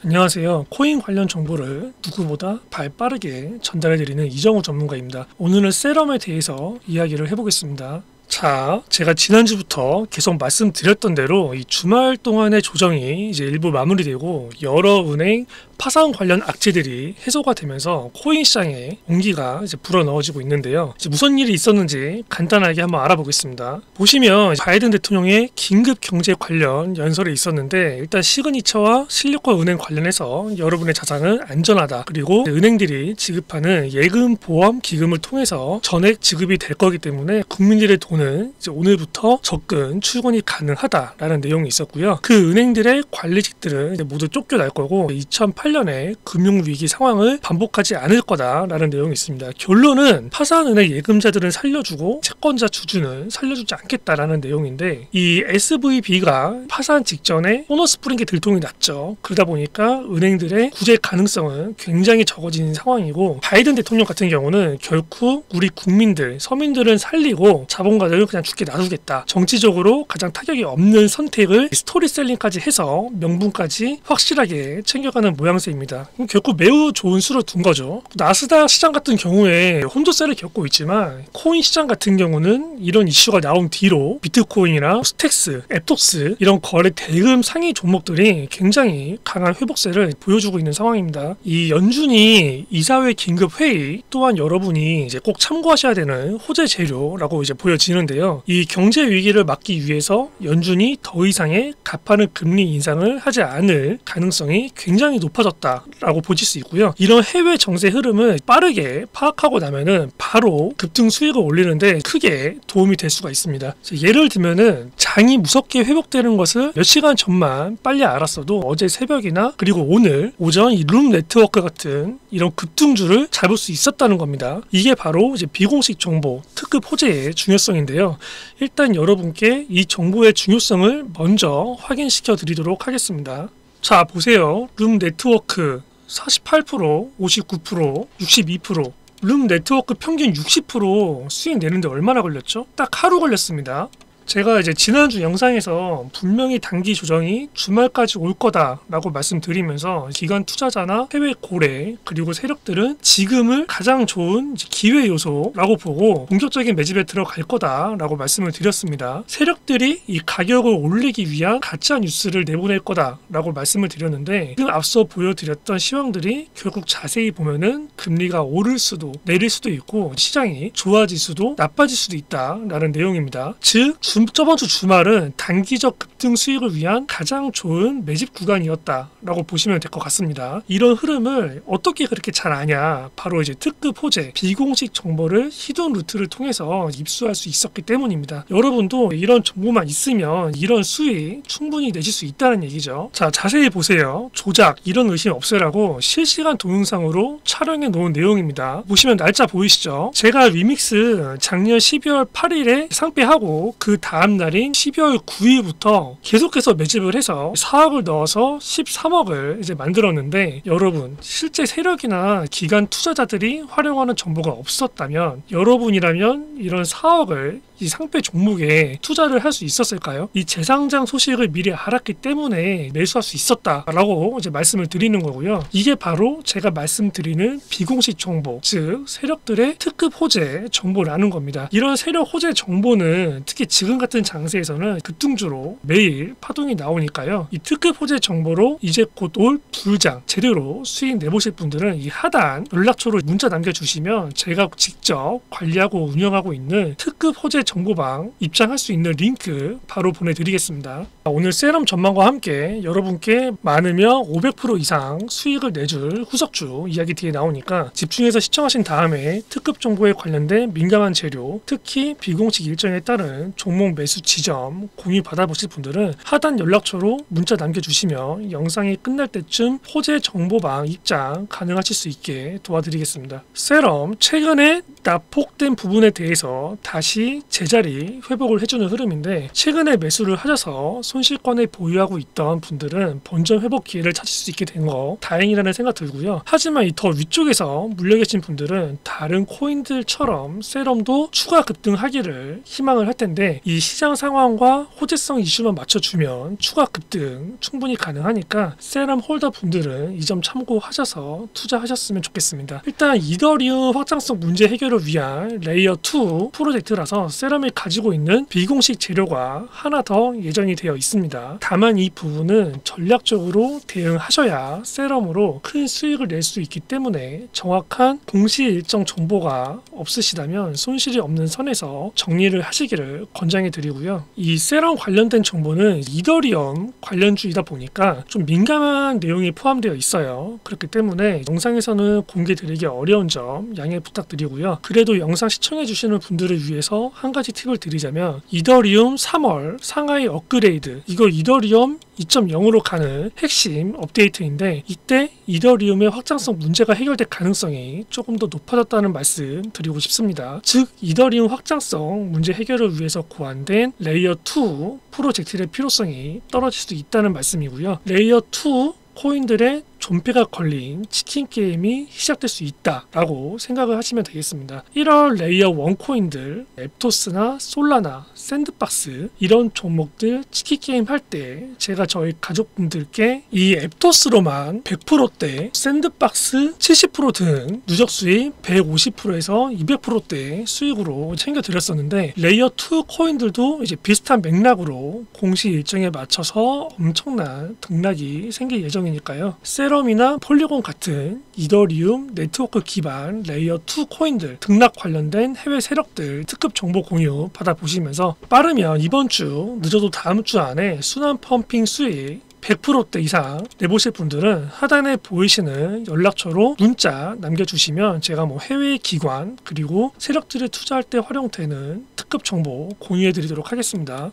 안녕하세요. 코인 관련 정보를 누구보다 발빠르게 전달해드리는 이정우 전문가입니다. 오늘은 세럼에 대해서 이야기를 해보겠습니다. 자, 제가 지난주부터 계속 말씀드렸던 대로 이 주말 동안의 조정이 이제 일부 마무리되고 여러 은행 파산 관련 악재들이 해소가 되면서 코인 시장에 온기가 이제 불어넣어지고 있는데요. 이제 무슨 일이 있었는지 간단하게 한번 알아보겠습니다. 보시면 바이든 대통령의 긴급 경제 관련 연설이 있었는데 일단 시그니처와 실리콘 은행 관련해서 여러분의 자산은 안전하다. 그리고 은행들이 지급하는 예금 보험 기금을 통해서 전액 지급이 될 거기 때문에 국민들의 돈은 이제 오늘부터 접근 출근이 가능하다라는 내용이 있었고요. 그 은행들의 관리직들은 이제 모두 쫓겨날 거고 2008년에 금융위기 상황을 반복하지 않을 거다라는 내용이 있습니다. 결론은 파산은행 예금자들은 살려주고 채권자 주주는 살려주지 않겠다라는 내용인데 이 SVB가 파산 직전에 보너스 뿌린 게 들통이 났죠. 그러다 보니까 은행들의 구제 가능성은 굉장히 적어진 상황이고 바이든 대통령 같은 경우는 결코 우리 국민들, 서민들은 살리고 자본가들은 그냥 죽게 놔두겠다. 정치적으로 가장 타격이 없는 선택을 스토리셀링까지 해서 명분까지 확실하게 챙겨가는 모양새입니다. 결코 매우 좋은 수를 둔 거죠. 나스닥 시장 같은 경우에 혼조세를 겪고 있지만 코인 시장 같은 경우는 이런 이슈가 나온 뒤로 비트코인이나 스택스, 앱톡스 이런 거래 대금 상위 종목들이 굉장히 강한 회복세를 보여주고 있는 상황입니다. 이 연준이 이사회 긴급 회의 또한 여러분이 이제 꼭 참고하셔야 되는 호재 재료라고 이제 보여지는데요. 이 경제 위기를 막기 위해서 연준이 더 이상의 가파른 금리 인상을 하지 않을 가능성이 굉장히 높아졌다라고 보실 수 있고요. 이런 해외 정세 흐름을 빠르게 파악하고 나면은 바로 급등 수익을 올리는데 크게 도움이 될 수가 있습니다. 예를 들면은 장이 무섭게 회복되는 것을 몇 시간 전만 빨리 알았어도 어제 새벽이나 그리고 오늘 오전 이 룸 네트워크 같은 이런 급등주를 잡을 수 있었다는 겁니다. 이게 바로 이제 비공식 정보, 특급 호재의 중요성인데요. 일단 여러분께 이 정보의 중요성을 먼저 확인시켜 드리도록 하겠습니다. 자, 보세요. 룸 네트워크 48%, 59%, 62%. 룸 네트워크 평균 60% 수익 내는데 얼마나 걸렸죠? 딱 하루 걸렸습니다. 제가 이제 지난주 영상에서 분명히 단기 조정이 주말까지 올 거다라고 말씀드리면서 기관 투자자나 해외 고래 그리고 세력들은 지금을 가장 좋은 기회 요소라고 보고 본격적인 매집에 들어갈 거다라고 말씀을 드렸습니다. 세력들이 이 가격을 올리기 위한 가짜 뉴스를 내보낼 거다라고 말씀을 드렸는데 그 앞서 보여드렸던 시황들이 결국 자세히 보면은 금리가 오를 수도 내릴 수도 있고 시장이 좋아질 수도 나빠질 수도 있다라는 내용입니다. 즉 저번 주 주말은 단기적 급등 수익을 위한 가장 좋은 매집 구간이었다라고 보시면 될 것 같습니다. 이런 흐름을 어떻게 그렇게 잘 아냐? 바로 이제 특급 호재, 비공식 정보를 히든 루트를 통해서 입수할 수 있었기 때문입니다. 여러분도 이런 정보만 있으면 이런 수익 충분히 내실 수 있다는 얘기죠. 자, 자세히 보세요. 조작, 이런 의심 없애라고 실시간 동영상으로 촬영해 놓은 내용입니다. 보시면 날짜 보이시죠? 제가 리믹스 작년 12월 8일에 상패하고 그 다음 날인 12월 9일부터 계속해서 매집을 해서 4억을 넣어서 13억을 이제 만들었는데 여러분 실제 세력이나 기관 투자자들이 활용하는 정보가 없었다면 여러분이라면 이런 4억을 이 상패 종목에 투자를 할 수 있었을까요? 이 재상장 소식을 미리 알았기 때문에 매수할 수 있었다라고 이제 말씀을 드리는 거고요. 이게 바로 제가 말씀드리는 비공식 정보, 즉 세력들의 특급 호재 정보라는 겁니다. 이런 세력 호재 정보는 특히 지금 같은 장세에서는 급등주로 매일 파동이 나오니까요. 이 특급 호재 정보로 이제 곧 올 불장 제대로 수익 내보실 분들은 이 하단 연락처로 문자 남겨주시면 제가 직접 관리하고 운영하고 있는 특급 호재 정보방 입장할 수 있는 링크 바로 보내드리겠습니다. 오늘 세럼 전망과 함께 여러분께 많으면 500% 이상 수익을 내줄 후석주 이야기 뒤에 나오니까 집중해서 시청하신 다음에 특급 정보에 관련된 민감한 재료, 특히 비공식 일정에 따른 종목 매수 지점 공유 받아보실 분들은 하단 연락처로 문자 남겨주시면 영상이 끝날 때쯤 호재 정보방 입장 가능하실 수 있게 도와드리겠습니다. 세럼 최근에 낙폭된 부분에 대해서 다시 제자리 회복을 해주는 흐름인데, 최근에 매수를 하셔서 손실권에 보유하고 있던 분들은 본전 회복 기회를 찾을 수 있게 된 거 다행이라는 생각 들고요. 하지만 이 더 위쪽에서 물려 계신 분들은 다른 코인들처럼 세럼도 추가 급등하기를 희망을 할 텐데, 이 시장 상황과 호재성 이슈만 맞춰주면 추가 급등 충분히 가능하니까 세럼 홀더 분들은 이 점 참고하셔서 투자하셨으면 좋겠습니다. 일단 이더리움 확장성 문제 해결을 위한 레이어 2 프로젝트라서 세럼이 가지고 있는 비공식 재료가 하나 더 예정이 되어 있습니다. 다만 이 부분은 전략적으로 대응하셔야 세럼으로 큰 수익을 낼 수 있기 때문에 정확한 공시 일정 정보가 없으시다면 손실이 없는 선에서 정리를 하시기를 권장해 드리고요. 이 세럼 관련된 정보는 이더리움 관련주이다 보니까 좀 민감한 내용이 포함되어 있어요. 그렇기 때문에 영상에서는 공개 드리기 어려운 점 양해 부탁드리고요. 그래도 영상 시청해 주시는 분들을 위해서 한 가지 팁을 드리자면, 이더리움 3월 상하이 업그레이드, 이거 이더리움 2.0으로 가는 핵심 업데이트인데, 이때 이더리움의 확장성 문제가 해결될 가능성이 조금 더 높아졌다는 말씀 드리고 싶습니다. 즉 이더리움 확장성 문제 해결을 위해서 고안된 레이어 2 프로젝트의 필요성이 떨어질 수도 있다는 말씀이고요. 레이어 2 코인들의 존폐가 걸린 치킨 게임이 시작될 수 있다라고 생각을 하시면 되겠습니다. 1월 레이어 1 코인들, 앱토스나 솔라나, 샌드박스 이런 종목들 치킨 게임 할 때 제가 저희 가족분들께 이 앱토스로만 100%대, 샌드박스 70% 등 누적 수익 150%에서 200%대 수익으로 챙겨드렸었는데, 레이어 2 코인들도 이제 비슷한 맥락으로 공시 일정에 맞춰서 엄청난 등락이 생길 예정이니까요. 세럼이나 폴리곤 같은 이더리움 네트워크 기반 레이어 2 코인들 등락 관련된 해외 세력들 특급 정보 공유 받아보시면서 빠르면 이번 주, 늦어도 다음 주 안에 순환 펌핑 수익 100%대 이상 내보실 분들은 하단에 보이시는 연락처로 문자 남겨주시면 제가 해외 기관 그리고 세력들을 투자할 때 활용되는 특급 정보 공유해 드리도록 하겠습니다.